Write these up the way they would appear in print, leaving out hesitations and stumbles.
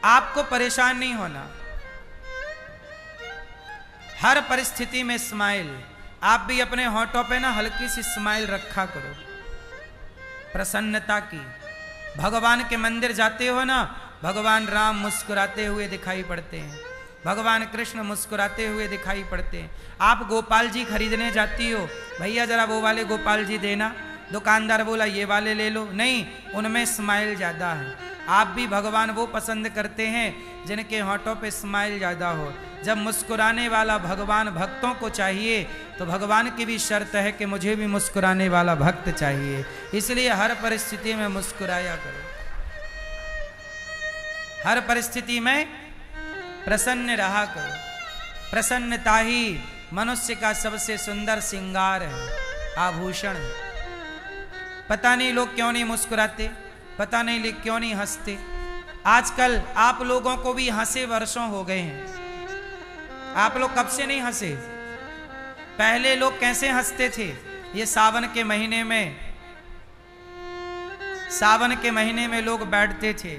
आपको परेशान नहीं होना, हर परिस्थिति में स्माइल। आप भी अपने होठों पे ना हल्की सी स्माइल रखा करो, प्रसन्नता की। भगवान के मंदिर जाते हो ना, भगवान राम मुस्कुराते हुए दिखाई पड़ते हैं, भगवान कृष्ण मुस्कुराते हुए दिखाई पड़ते हैं। आप गोपाल जी खरीदने जाती हो, भैया जरा वो वाले गोपाल जी देना, दुकानदार बोला ये वाले ले लो, नहीं, उनमें स्माइल ज़्यादा है। आप भी भगवान वो पसंद करते हैं जिनके होठों पे स्माइल ज़्यादा हो। जब मुस्कुराने वाला भगवान भक्तों को चाहिए, तो भगवान की भी शर्त है कि मुझे भी मुस्कुराने वाला भक्त चाहिए। इसलिए हर परिस्थिति में मुस्कुराया करो, हर परिस्थिति में प्रसन्न रहा करो। प्रसन्नता ही मनुष्य का सबसे सुंदर श्रृंगार है, आभूषण है। पता नहीं लोग क्यों नहीं मुस्कुराते, पता नहीं लोग क्यों नहीं हंसते। आजकल आप लोगों को भी हंसे वर्षों हो गए हैं, आप लोग कब से नहीं हंसे? पहले लोग कैसे हंसते थे? ये सावन के महीने में, सावन के महीने में लोग बैठते थे,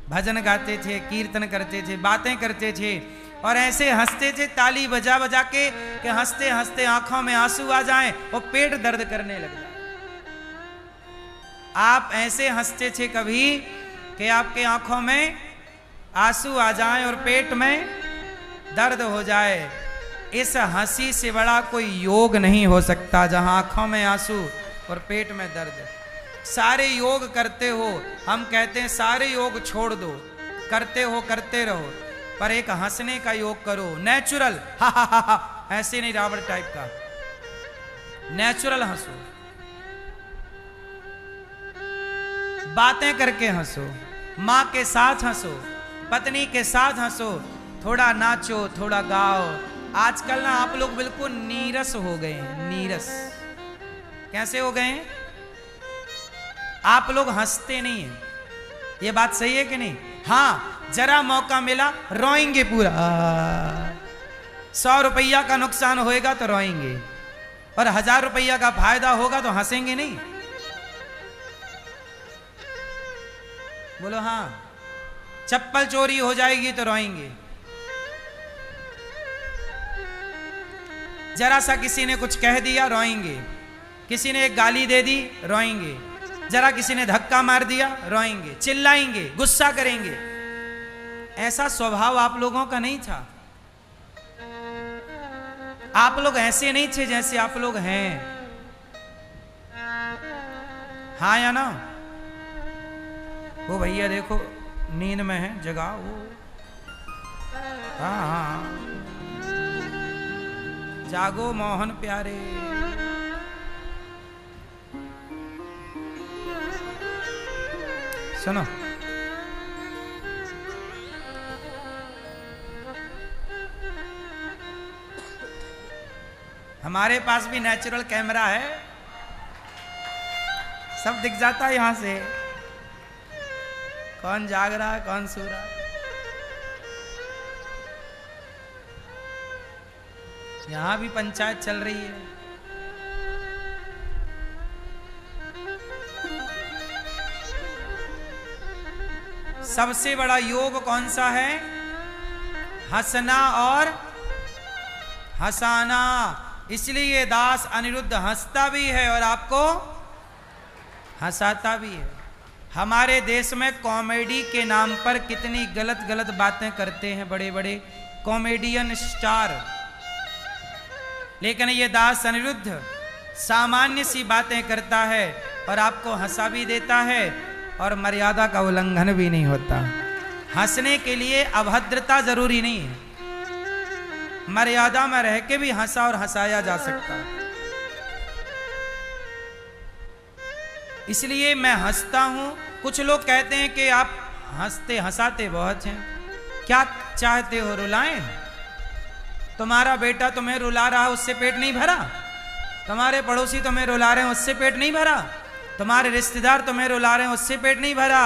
भजन गाते थे, कीर्तन करते थे, बातें करते थे और ऐसे हंसते थे ताली बजा बजा के कि हंसते हंसते आंखों में आंसू आ जाएं और पेट दर्द करने लग जाए। आप ऐसे हंसते थे कभी कि आपके आंखों में आंसू आ जाएं और पेट में दर्द हो जाए। इस हंसी से बड़ा कोई योग नहीं हो सकता जहां आंखों में आंसू और पेट में दर्द। सारे योग करते हो, हम कहते हैं सारे योग छोड़ दो, करते हो करते रहो, पर एक हंसने का योग करो, नेचुरल, हा हा हा हा, ऐसे नहीं रावण टाइप का, नेचुरल हंसो, बातें करके हंसो, माँ के साथ हंसो, पत्नी के साथ हंसो, थोड़ा नाचो, थोड़ा गाओ। आजकल ना आप लोग बिल्कुल नीरस हो गए हैं, नीरस। कैसे हो गए हैं? आप लोग हंसते नहीं हैं, ये बात सही है कि नहीं? हाँ, जरा मौका मिला रोएंगे पूरा, 100 रुपया का नुकसान होएगा तो रोएंगे, और 1000 रुपया का फायदा होगा तो हंसेंगे नहीं। बोलो हाँ। चप्पल चोरी हो जाएगी तो रोएंगे, जरा सा किसी ने कुछ कह दिया रोएंगे, किसी ने एक गाली दे दी रोएंगे, जरा किसी ने धक्का मार दिया रोएंगे, चिल्लाएंगे, गुस्सा करेंगे। ऐसा स्वभाव आप लोगों का नहीं था। आप लोग ऐसे नहीं थे जैसे आप लोग हैं। हाँ या ना? वो भैया देखो नींद में है, जगाओ वो। हाँ हाँ, जागो मोहन प्यारे। सुनो, हमारे पास भी नेचुरल कैमरा है, सब दिख जाता है यहां से, कौन जाग रहा है कौन सो रहा है। यहां भी पंचायत चल रही है। सबसे बड़ा योग कौन सा है? हंसना और हंसाना। इसलिए दास अनिरुद्ध हंसता भी है और आपको हंसाता भी है। हमारे देश में कॉमेडी के नाम पर कितनी गलत गलत बातें करते हैं बड़े बड़े कॉमेडियन स्टार, लेकिन ये दास अनिरुद्ध सामान्य सी बातें करता है और आपको हंसा भी देता है और मर्यादा का उल्लंघन भी नहीं होता। हंसने के लिए अभद्रता जरूरी नहीं है, मर्यादा में रह के भी हंसा और हंसाया जा सकता है। इसलिए मैं हंसता हूं। कुछ लोग कहते हैं कि आप हंसते हंसाते बहुत हैं, क्या चाहते हो रुलाएं? तुम्हारा बेटा तुम्हें रुला रहा है, उससे पेट नहीं भरा? तुम्हारे पड़ोसी तुम्हें रुला रहे हैं, उससे पेट नहीं भरा? तुम्हारे रिश्तेदार तुम्हें रुला रहे हैं, उससे पेट नहीं भरा?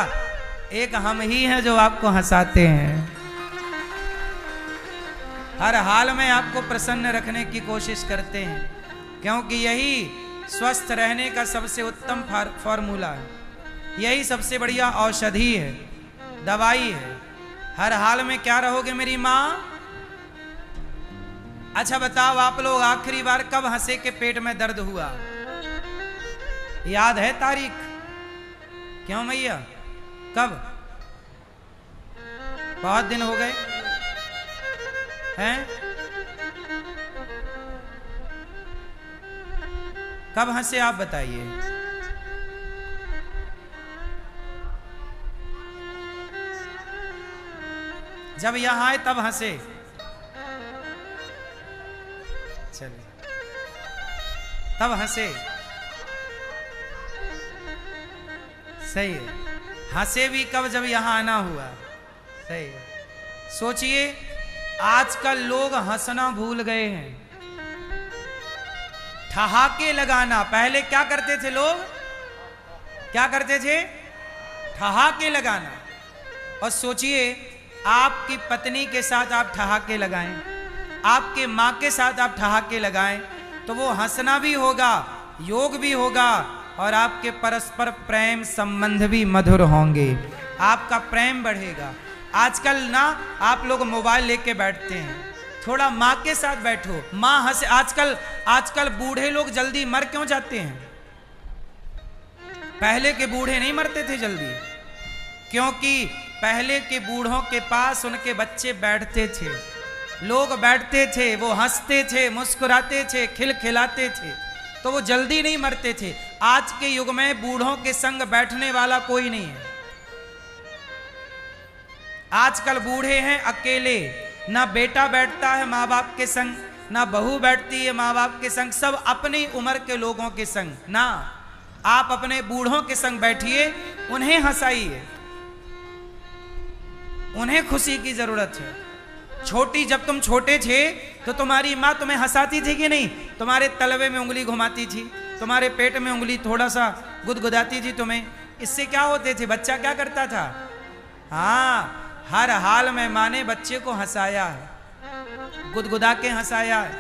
एक हम ही हैं जो आपको हंसाते हैं। हर हाल में आपको प्रसन्न रखने की कोशिश करते हैं, क्योंकि यही स्वस्थ रहने का सबसे उत्तम फॉर्मूला है, यही सबसे बढ़िया औषधि है, दवाई है। हर हाल में क्या रहोगे मेरी माँ? अच्छा बताओ आप लोग आखिरी बार कब हंसे के पेट में दर्द हुआ? याद है तारीख? क्यों मैया, कब? बहुत दिन हो गए हैं? कब हंसे आप बताइए? जब यहां आए तब हंसे। चलिए तब हंसे, सही है। हंसे भी कब? जब यहां आना हुआ। सही है। सोचिए आजकल लोग हंसना भूल गए हैं, ठहाके लगाना। पहले क्या करते थे लोग? क्या करते थे? ठहाके लगाना। और सोचिए आपकी पत्नी के साथ आप ठहाके लगाएं, आपके माँ के साथ आप ठहाके लगाएं, तो वो हंसना भी होगा, योग भी होगा, और आपके परस्पर प्रेम संबंध भी मधुर होंगे, आपका प्रेम बढ़ेगा। आजकल ना आप लोग मोबाइल लेके बैठते हैं, थोड़ा माँ के साथ बैठो, माँ हंसे। आजकल बूढ़े लोग जल्दी मर क्यों जाते हैं? पहले के बूढ़े नहीं मरते थे जल्दी, क्योंकि पहले के बूढ़ों के पास उनके बच्चे बैठते थे, लोग बैठते थे, वो हंसते थे, मुस्कुराते थे, खिलखिलाते थे, तो वो जल्दी नहीं मरते थे। आज के युग में बूढ़ों के संग बैठने वाला कोई नहीं है। आजकल बूढ़े हैं अकेले, ना बेटा बैठता है माँ बाप के संग, ना बहू बैठती है माँ बाप के संग, सब अपनी उम्र के लोगों के संग। ना, आप अपने बूढ़ों के संग बैठिए, उन्हें हंसाइए, उन्हें खुशी की जरूरत है। जब तुम छोटे थे तो तुम्हारी माँ तुम्हें हंसाती थी कि नहीं? तुम्हारे तलवे में उंगली घुमाती थी, तुम्हारे पेट में उंगली थोड़ा सा गुदगुदाती थी तुम्हें। इससे क्या होते थे? बच्चा क्या करता था? हाँ, हर हाल में माँ ने बच्चे को हंसाया है, गुदगुदा के हंसाया है,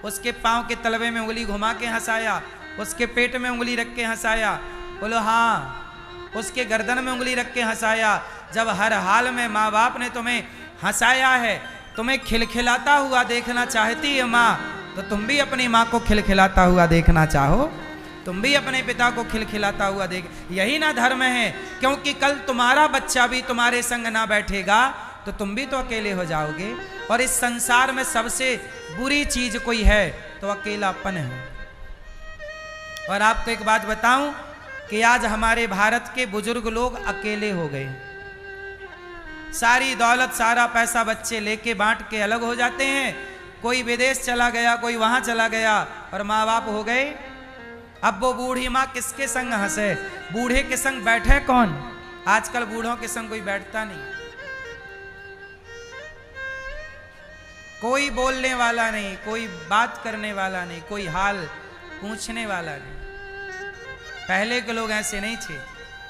उसके पाँव के तलवे में उंगली घुमा के हंसाया, उसके पेट में उंगली रख के हंसाया। बोलो हाँ, उसके गर्दन में उंगली रख के हंसाया। जब हर हाल में माँ बाप ने तुम्हें हंसाया है, तुम्हें खिलखिलाता हुआ देखना चाहती है माँ, तो तुम भी अपनी माँ को खिलखिलाता हुआ देखना चाहो, तुम भी अपने पिता को खिलखिलाता हुआ देख। यही ना धर्म है, क्योंकि कल तुम्हारा बच्चा भी तुम्हारे संग ना बैठेगा तो तुम भी तो अकेले हो जाओगे। और इस संसार में सबसे बुरी चीज कोई है तो अकेलापन है। और आपको एक बात बताऊं कि आज हमारे भारत के बुजुर्ग लोग अकेले हो गए। सारी दौलत, सारा पैसा बच्चे लेके बांट के अलग हो जाते हैं, कोई विदेश चला गया, कोई वहां चला गया, और माँ बाप हो गए। अब वो बूढ़ी माँ किसके संग हंसे? बूढ़े के संग बैठे कौन? आजकल बूढ़ों के संग कोई बैठता नहीं, कोई बोलने वाला नहीं, कोई बात करने वाला नहीं, कोई हाल पूछने वाला नहीं। पहले के लोग ऐसे नहीं थे।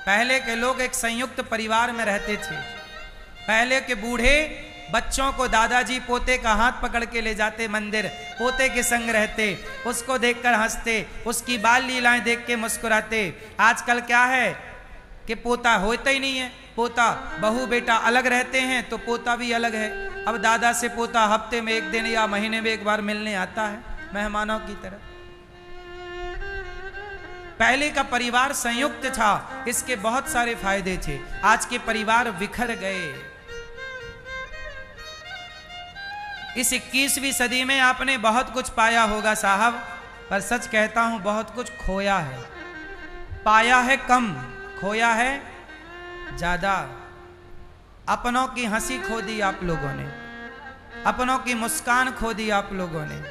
पहले के लोग एक संयुक्त परिवार में रहते थे। पहले के बूढ़े बच्चों को, दादाजी पोते का हाथ पकड़ के ले जाते मंदिर, पोते के संग रहते, उसको देखकर हंसते, उसकी बाल लीलाएं देख के मुस्कुराते। आजकल क्या है कि पोता होता ही नहीं है, पोता बहू बेटा अलग रहते हैं तो पोता भी अलग है। अब दादा से पोता हफ्ते में एक दिन या महीने में एक बार मिलने आता है, मेहमानों की तरह। पहले का परिवार संयुक्त था, इसके बहुत सारे फायदे थे। आज के परिवार बिखर गए। इस 21वीं सदी में आपने बहुत कुछ पाया होगा साहब, पर सच कहता हूं बहुत कुछ खोया है। पाया है कम, खोया है ज्यादा। अपनों की हंसी खो दी आप लोगों ने, अपनों की मुस्कान खो दी आप लोगों ने,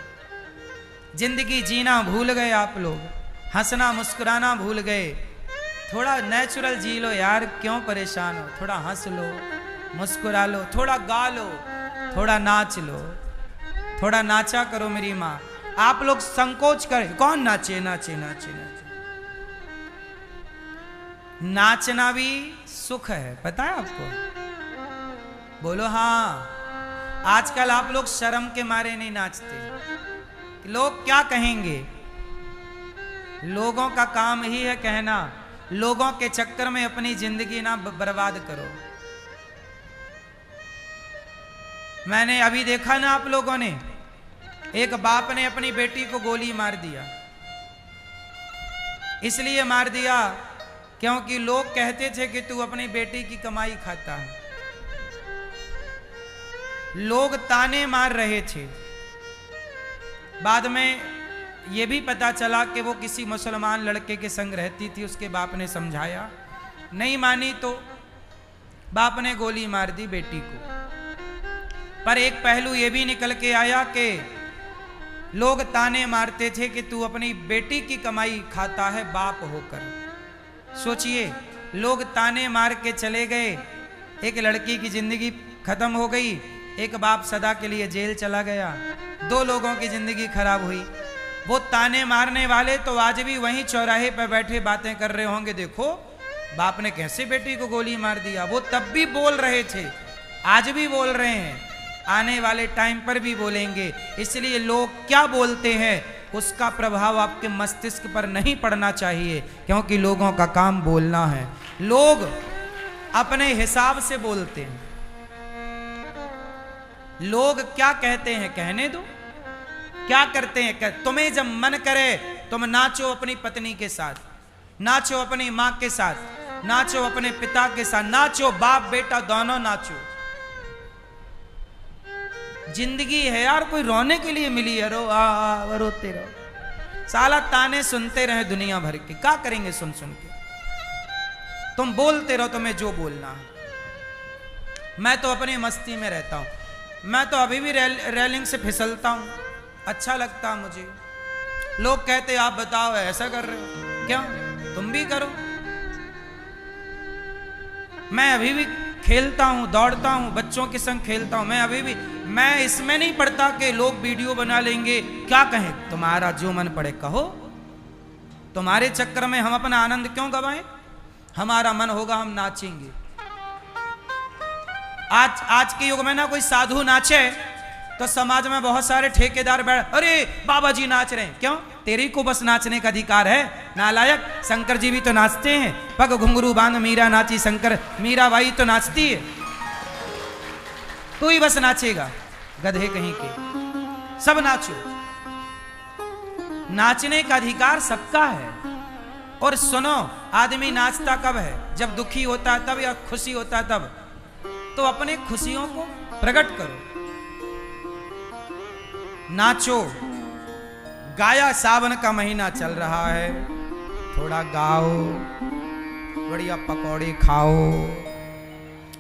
जिंदगी जीना भूल गए आप लोग, हंसना मुस्कुराना भूल गए। थोड़ा नेचुरल जी लो यार, क्यों परेशान हो? थोड़ा हंस लो, मुस्कुरा लो, थोड़ा गा लो, थोड़ा नाच लो, थोड़ा नाचा करो मेरी माँ। आप लोग संकोच करें, कौन नाचे? नाचे नाचे नाचे। नाचना भी सुख है, पता है आपको? बोलो हाँ। आजकल आप लोग शर्म के मारे नहीं नाचते, लोग क्या कहेंगे। लोगों का काम ही है कहना, लोगों के चक्कर में अपनी जिंदगी ना बर्बाद करो। मैंने अभी देखा ना आप लोगों ने, एक बाप ने अपनी बेटी को गोली मार दिया। इसलिए मार दिया क्योंकि लोग कहते थे कि तू अपनी बेटी की कमाई खाता है। लोग ताने मार रहे थे। बाद में यह भी पता चला कि वो किसी मुसलमान लड़के के संग रहती थी। उसके बाप ने समझाया, नहीं मानी तो बाप ने गोली मार दी बेटी को। पर एक पहलू यह भी निकल के आया कि लोग ताने मारते थे कि तू अपनी बेटी की कमाई खाता है बाप होकर। सोचिए, लोग ताने मार के चले गए, एक लड़की की जिंदगी खत्म हो गई, एक बाप सदा के लिए जेल चला गया, 2 लोगों की जिंदगी खराब हुई। वो ताने मारने वाले तो आज भी वहीं चौराहे पर बैठे बातें कर रहे होंगे, देखो बाप ने कैसे बेटी को गोली मार दिया। वो तब भी बोल रहे थे, आज भी बोल रहे हैं, आने वाले टाइम पर भी बोलेंगे। इसलिए लोग क्या बोलते हैं उसका प्रभाव आपके मस्तिष्क पर नहीं पड़ना चाहिए, क्योंकि लोगों का काम बोलना है। लोग अपने हिसाब से बोलते हैं। लोग क्या कहते हैं कहने दो, क्या करते हैं तुम्हें जब मन करे तुम नाचो अपनी पत्नी के साथ, नाचो अपनी मां के साथ, नाचो अपने पिता के साथ, नाचो बाप बेटा दोनों नाचो। जिंदगी है यार, कोई रोने के लिए मिली है, रो रोते रहो। साला ताने सुनते रहे दुनिया भर के, क्या करेंगे सुन सुन के। तुम बोलते रहो तुम्हें जो बोलना है। मैं तो अपनी मस्ती में रहता हूं। मैं तो अभी भी रेलिंग से फिसलता हूं, अच्छा लगता मुझे। लोग कहते आप बताओ ऐसा कर रहे हो, क्या तुम भी करो। मैं अभी भी खेलता हूं, दौड़ता हूं, बच्चों के संग खेलता हूं। मैं अभी भी, मैं इसमें नहीं पड़ता कि लोग वीडियो बना लेंगे, क्या कहें। तुम्हारा जो मन पड़े कहो, तुम्हारे चक्कर में हम अपना आनंद क्यों गवाएं। हमारा मन होगा हम नाचेंगे। आज के युग में ना कोई साधु नाचे तो समाज में बहुत सारे ठेकेदार बैठ, अरे बाबा जी नाच रहे हैं, क्यों तेरी को बस नाचने का अधिकार है नालायक। शंकर जी भी तो नाचते हैं, पग घुंघरू बांध मीरा नाची शंकर, मीरा बाई तो नाचती है, तू ही बस नाचेगा गधे कहीं के। सब नाचो, नाचने का अधिकार सबका है। और सुनो, आदमी नाचता कब है, जब दुखी होता है तब या खुशी होता है तब। तो अपने खुशियों को प्रकट करो, नाचो। गाया, सावन का महीना चल रहा है, थोड़ा गाओ, बढ़िया पकौड़े खाओ,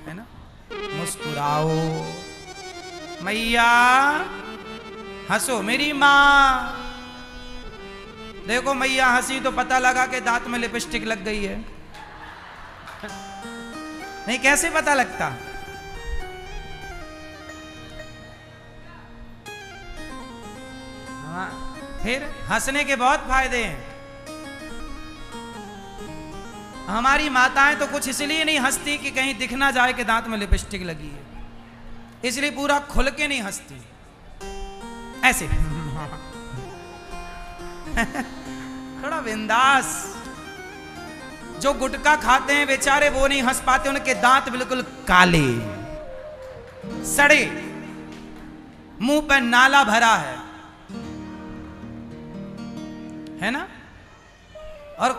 है ना, मुस्कुराओ। मैया हंसो मेरी माँ। देखो मैया हंसी तो पता लगा कि दांत में लिपस्टिक लग गई है। नहीं, कैसे पता लगता। फिर हंसने के बहुत फायदे हैं। हमारी माताएं तो कुछ इसलिए नहीं हंसती कि कहीं दिख ना जाए कि दांत में लिपस्टिक लगी है, इसलिए पूरा खुल के नहीं हंसती, ऐसे थोड़ा बिंदास। जो गुटखा खाते हैं बेचारे वो नहीं हंस पाते, उनके दांत बिल्कुल काले सड़े, मुंह पर नाला भरा है ना। और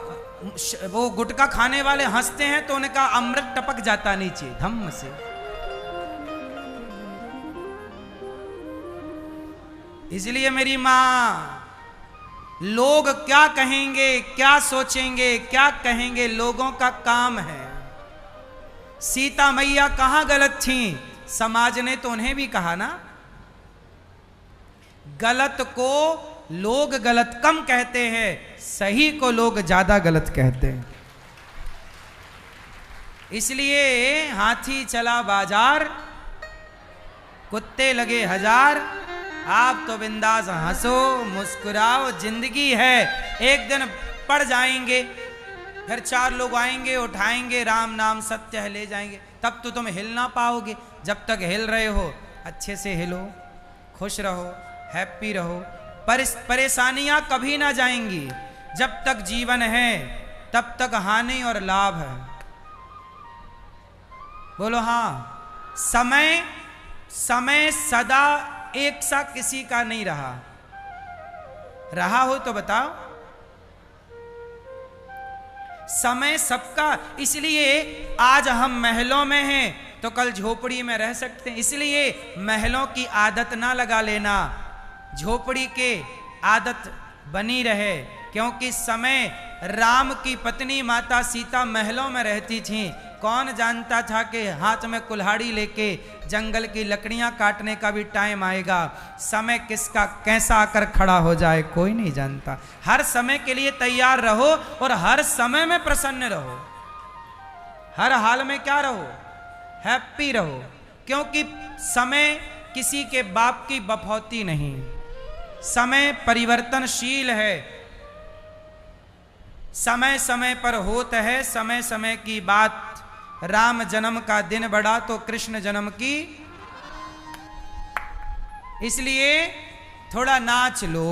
वो गुटखा खाने वाले हंसते हैं तो उनका अमृत टपक जाता नीचे धम्म से। इसलिए मेरी मां, लोग क्या कहेंगे, क्या सोचेंगे, क्या कहेंगे, लोगों का काम है। सीता मैया कहां गलत थी, समाज ने तो उन्हें भी कहा ना। गलत को लोग गलत कम कहते हैं, सही को लोग ज्यादा गलत कहते हैं। इसलिए हाथी चला बाजार, कुत्ते लगे हजार। आप तो बिंदास हंसो, मुस्कुराओ, जिंदगी है, एक दिन पड़ जाएंगे, फिर 4 लोग आएंगे, उठाएंगे, राम नाम सत्य है, ले जाएंगे। तब तो तुम हिल ना पाओगे। जब तक हिल रहे हो अच्छे से हिलो, खुश रहो, हैप्पी रहो। परेशानियां कभी ना जाएंगी। जब तक जीवन है तब तक हानि और लाभ है। बोलो हाँ। समय समय सदा एक सा किसी का नहीं रहा हो तो बताओ। समय सबका, इसलिए आज हम महलों में हैं तो कल झोपड़ी में रह सकते हैं। इसलिए महलों की आदत ना लगा लेना, झोपड़ी के आदत बनी रहे। क्योंकि समय राम की पत्नी माता सीता महलों में रहती थी। कौन जानता था कि हाथ में कुल्हाड़ी लेके जंगल की लकड़ियां काटने का भी टाइम आएगा। समय किसका कैसा आकर खड़ा हो जाए कोई नहीं जानता। हर समय के लिए तैयार रहो और हर समय में प्रसन्न रहो। हर हाल में क्या रहो, हैप्पी रहो। क्योंकि समय किसी के बाप की बफौती नहीं, समय परिवर्तनशील है। समय समय पर होता है समय समय की बात। राम जन्म का दिन बढ़ा तो कृष्ण जन्म की, इसलिए थोड़ा नाच लो।